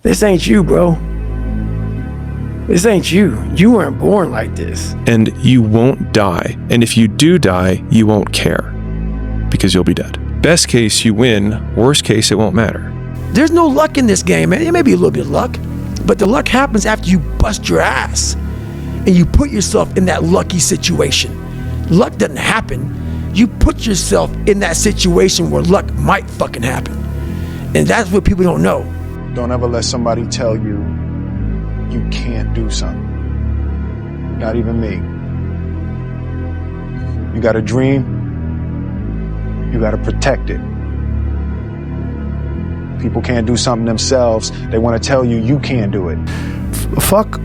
This ain't you, bro. This ain't you. You weren't born like this. And you won't die. And if you do die, you won't care because you'll be dead. Best case, you win. Worst case, it won't matter. There's no luck in this game, man. It may be a little bit of luck, but the luck happens after you bust your ass and you put yourself in that lucky situation. Luck doesn't happen. You put yourself in that situation where luck might fucking happen. And that's what people don't know. Don't ever let somebody tell you you can't do something. Not even me. You got a dream, you got to protect it. People can't do something themselves. They want to tell you you can't do it. Fuck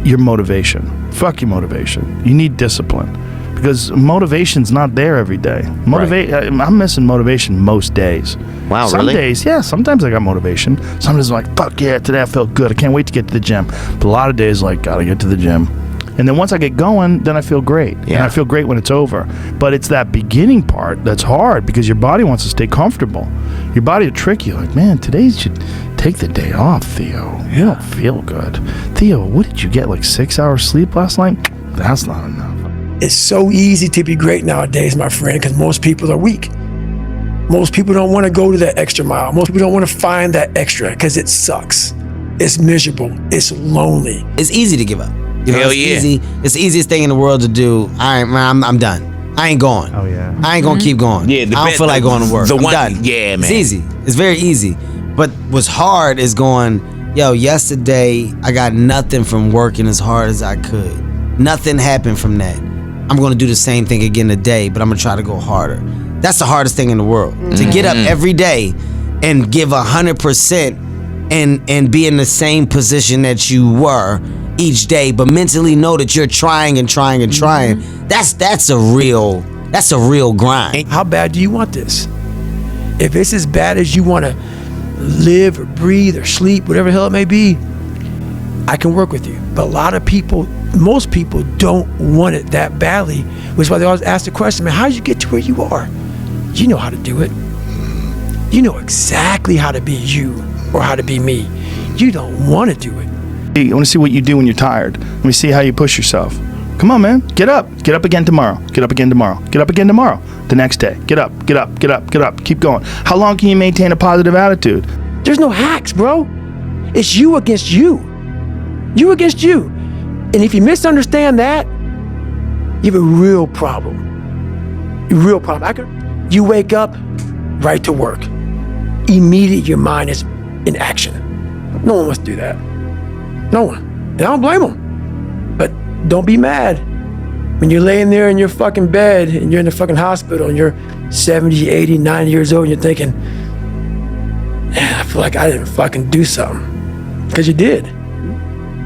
your motivation. Fuck your motivation. You need discipline. Because motivation's not there every day. I'm missing motivation most days. Wow, Some really? days, yeah, sometimes I got motivation. Sometimes I'm like, fuck yeah, today I felt good. I can't wait to get to the gym. But a lot of days, like, gotta get to the gym. And then once I get going, then I feel great. Yeah. And I feel great when it's over. But it's that beginning part that's hard because your body wants to stay comfortable. Your body will trick you. Like, man, today you should take the day off, Theo. You don't feel good. Theo, what did you get, like 6 hours sleep last night? That's not enough. It's so easy to be great nowadays, my friend, because most people are weak. Most people don't want to go to that extra mile. Most people don't want to find that extra because it sucks. It's miserable. It's lonely. It's easy to give up. You know, Hell it's yeah. easy. It's the easiest thing in the world to do. I'm done. I ain't going. Oh, yeah. I ain't gonna keep going. Yeah, I don't feel like going to work. I'm done. Yeah, man. It's easy. It's very easy. But what's hard is going, yo, yesterday I got nothing from working as hard as I could. Nothing happened from that. I'm gonna do the same thing again today, but I'm gonna try to go harder. That's the hardest thing in the world. To get up every day and give 100% and be in the same position that you were each day, but mentally know that you're trying and trying and trying. That's a real grind. How bad do you want this? If it's as bad as you want to live or breathe or sleep, whatever the hell it may be, I can work with you. But a lot of people, most people don't want it that badly, which is why they always ask the question, man, how did you get to where you are? You know how to do it. You know exactly how to be you or how to be me. You don't want to do it. I want to see what you do when you're tired. Let me see how you push yourself. Come on, man. Get up. Get up again tomorrow. Get up again tomorrow. Get up again tomorrow. The next day. Get up. Get up. Get up. Get up. Keep going. How long can you maintain a positive attitude? There's no hacks, bro. It's you against you. You against you. And if you misunderstand that, you have a real problem. A real problem. You wake up, right to work. Immediately your mind is in action. No one wants to do that. No one. And I don't blame them. But don't be mad when you're laying there in your fucking bed and you're in the fucking hospital and you're 70, 80, 90 years old and you're thinking, man, I feel like I didn't fucking do something. Because you did.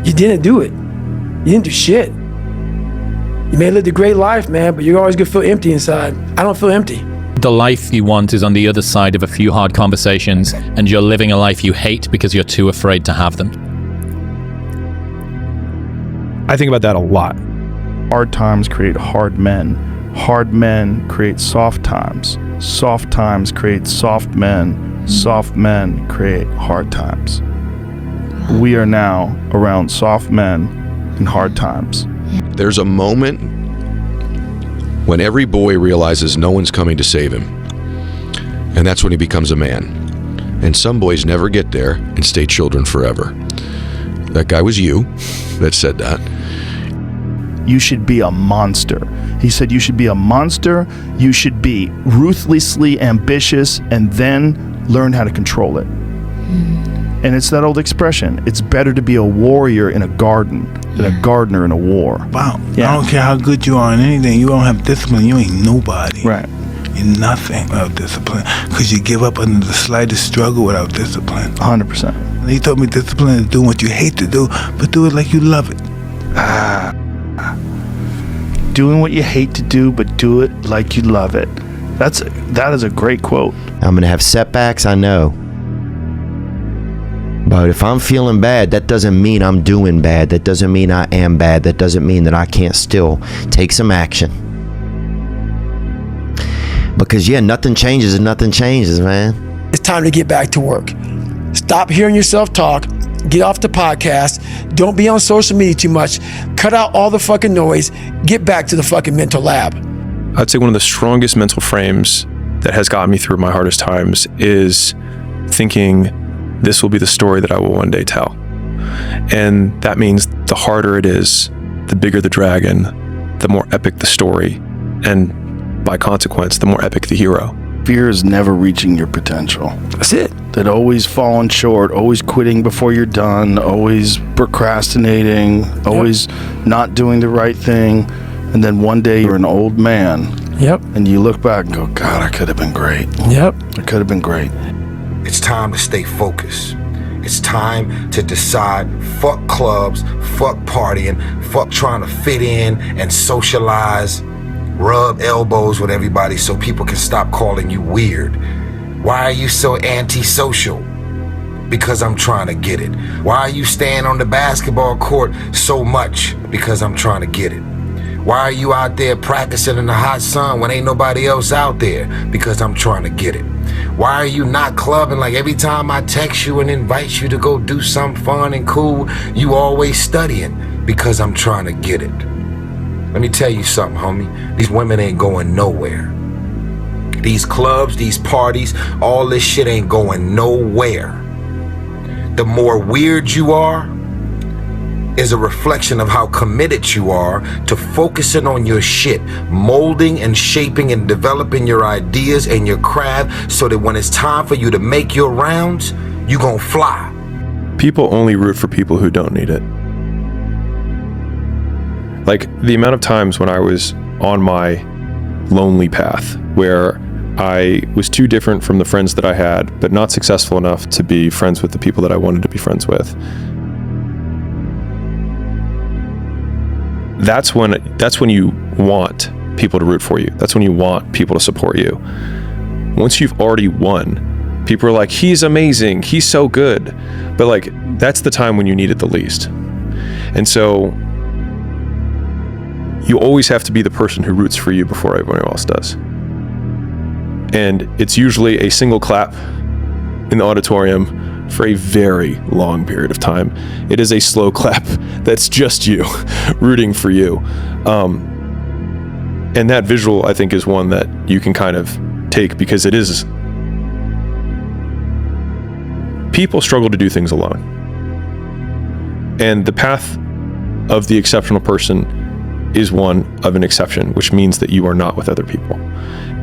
You didn't do it. You didn't do shit. You may have lived a great life, man, but you're always gonna feel empty inside. I don't feel empty. The life you want is on the other side of a few hard conversations, and you're living a life you hate because you're too afraid to have them. I think about that a lot. Hard times create hard men. Hard men create soft times. Soft times create soft men. Soft men create hard times. We are now around soft men in hard times. There's a moment when every boy realizes no one's coming to save him. And that's when he becomes a man. And some boys never get there and stay children forever. That guy was you that said that. You should be a monster. He said you should be a monster, you should be ruthlessly ambitious, and then learn how to control it. And it's that old expression, it's better to be a warrior in a garden than a gardener in a war. Wow. Yeah. I don't care how good you are in anything, you don't have discipline, you ain't nobody. Right. You're nothing without discipline. Because you give up under the slightest struggle without discipline. 100%. And he told me discipline is doing what you hate to do, but do it like you love it. Doing what you hate to do, but do it like you love it. That is a great quote. I'm going to have setbacks, I know. But if I'm feeling bad, that doesn't mean I'm doing bad. That doesn't mean I am bad. That doesn't mean that I can't still take some action. Because, yeah, nothing changes and nothing changes, man. It's time to get back to work. Stop hearing yourself talk. Get off the podcast. Don't be on social media too much. Cut out all the fucking noise. Get back to the fucking mental lab. I'd say one of the strongest mental frames that has gotten me through my hardest times is thinking this will be the story that I will one day tell. And that means the harder it is, the bigger the dragon, the more epic the story, and by consequence, the more epic the hero. Fear is never reaching your potential. That's it. That always falling short, always quitting before you're done, always procrastinating, always not doing the right thing. And then one day you're an old man. Yep. And you look back and go, God, I could have been great. Yep. I could have been great. It's time to stay focused. It's time to decide, fuck clubs, fuck partying, fuck trying to fit in and socialize, rub elbows with everybody so people can stop calling you weird. Why are you so antisocial? Because I'm trying to get it. Why are you staying on the basketball court so much? Because I'm trying to get it. Why are you out there practicing in the hot sun when ain't nobody else out there? Because I'm trying to get it. Why are you not clubbing? Like every time I text you and invite you to go do something fun and cool, you always studying. Because I'm trying to get it. Let me tell you something, homie. These women ain't going nowhere. These clubs, these parties, all this shit ain't going nowhere. The more weird you are is a reflection of how committed you are to focusing on your shit, molding and shaping and developing your ideas and your craft so that when it's time for you to make your rounds, you gon' fly. People only root for people who don't need it. Like the amount of times when I was on my lonely path where I was too different from the friends that I had, but not successful enough to be friends with the people that I wanted to be friends with. That's when you want people to root for you. That's when you want people to support you. Once you've already won, people are like, he's amazing, he's so good. But like, that's the time when you need it the least. And so you always have to be the person who roots for you before everyone else does. And it's usually a single clap in the auditorium for a very long period of time. It is a slow clap that's just you rooting for you. And that visual, I think, is one that you can kind of take because it is. People struggle to do things alone. And the path of the exceptional person is one of an exception, which means that you are not with other people.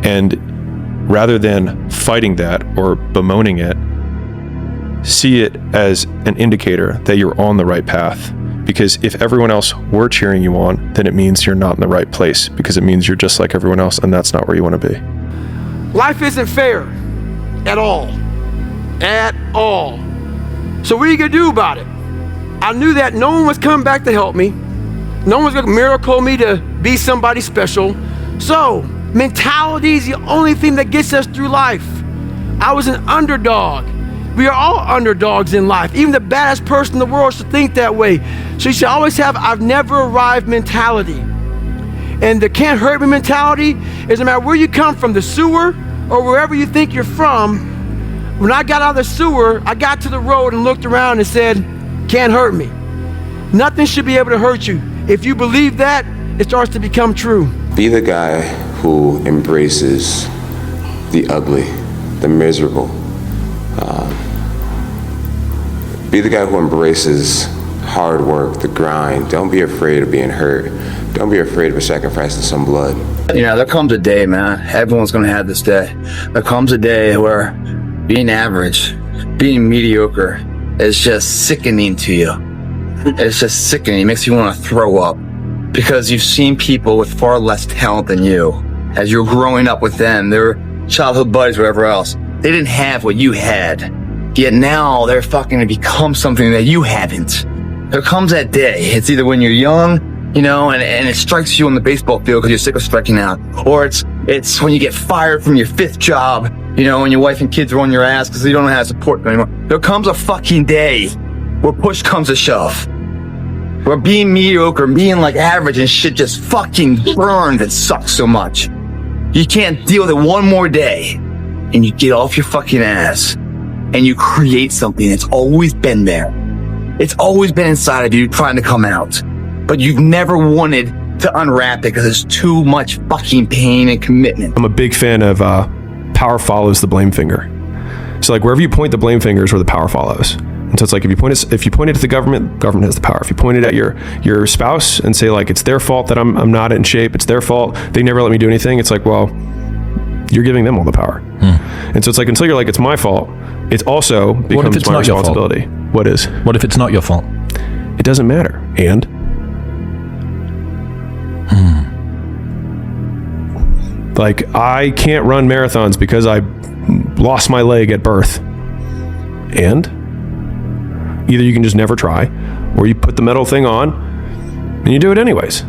And rather than fighting that or bemoaning it, see it as an indicator that you're on the right path. Because if everyone else were cheering you on, then it means you're not in the right place, because it means you're just like everyone else, and that's not where you want to be. Life isn't fair at all. At all. So what are you going to do about it? I knew that no one was coming back to help me. No one was going to miracle me to be somebody special. So mentality is the only thing that gets us through life. I was an underdog. We are all underdogs in life. Even the baddest person in the world should think that way. So you should always have I've never arrived mentality. And the can't hurt me mentality is no matter where you come from, the sewer or wherever you think you're from. When I got out of the sewer, I got to the road and looked around and said, can't hurt me. Nothing should be able to hurt you. If you believe that, it starts to become true. Be the guy who embraces the ugly, the miserable. Be the guy who embraces hard work, the grind. Don't be afraid of being hurt. Don't be afraid of sacrificing some blood. You know, there comes a day, man. Everyone's gonna have this day. There comes a day where being average, being mediocre is just sickening to you. It's just sickening. It makes you want to throw up because you've seen people with far less talent than you. As you're growing up with them, their childhood buddies, whatever else, they didn't have what you had. Yet now they're fucking to become something that you haven't. There comes that day. It's either when you're young, you know, and it strikes you on the baseball field because you're sick of striking out, or it's when you get fired from your 5th job, you know, when your wife and kids are on your ass because you don't know how to support them anymore. There comes a fucking day where push comes to shove. Where being mediocre, being like average and shit just fucking burns and sucks so much. You can't deal with it one more day. And you get off your fucking ass. and you create something that's always been there. It's always been inside of you trying to come out, but you've never wanted to unwrap it because it's too much fucking pain and commitment. I'm a big fan of power follows the blame finger. So like wherever you point the blame finger is where the power follows. And so it's like if you point it at the government has the power. If you point it at your spouse and say like it's their fault that I'm not in shape, it's their fault, they never let me do anything, it's like, well, you're giving them all the power. And so it's like until you're like it's my fault, it also becomes my responsibility. What is? What if it's not your fault? It doesn't matter. And like I can't run marathons because I lost my leg at birth. And either you can just never try, or you put the metal thing on and you do it anyways.